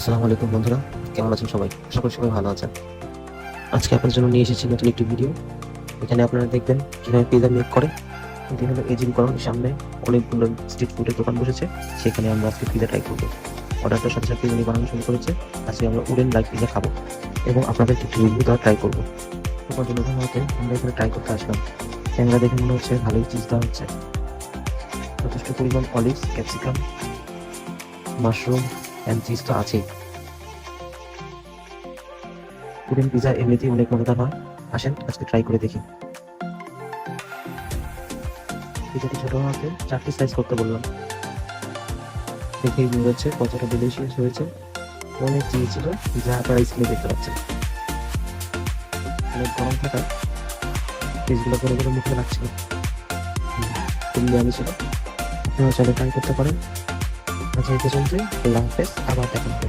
আসসালামু আলাইকুম বন্ধুরা, কেমন আছেন সবাই? আশা করি সবাই ভালো আছেন। আজকে আপনার জন্য নিয়ে এসেছি নতুন একটি ভিডিও। এখানে আপনারা দেখবেন কিভাবে পিৎজা মেক করে। এটি হলো এজিং কলোনির সামনে অনেকগুলো স্ট্রিট ফুডের দোকান বসেছে, সেখানে আমরা আজকে পিৎজা ট্রাই করবো। অর্ডারটার সাথে সাথে উনি বানানো শুরু করেছে। আজকে আমরা উডেন লাইক পিৎজা খাবো এবং আপনাদের একটি রিভিউ দেওয়া ট্রাই করবো। তোমার জন্য ধন্যবাদ। আমরা এখানে ট্রাই করতে আসলাম। ক্যামেরা দেখে মনে হচ্ছে ভালোই চিজ দেওয়া হচ্ছে। যথেষ্ট পরিমাণ olives, capsicum, mushroom and cheese তো আছেই। উডেন পিৎজা এমনিতেই অনেক মজাদার হয়। আসেন আজকে ট্রাই করে দেখি। পিৎজাটি ছোট হাতে 4টি সাইজ করতে বললাম। দেখেই বোঝা যাচ্ছে কতটা ডিলিশিয়াস হয়েছে। অনেক চিজ ছিল যা আপনারা স্ক্রিনে দেখতে পাচ্ছেন। অনেক গরম থাকা পিসগুলো করে করে মুখে লাগছিল। খুবই আমি ছিল। আপনারা চাইলে ট্রাই করতে পারেন। আচ্ছা এই পর্যন্তই। আল্লাহ হাফেজ, আবার দেখা হবে।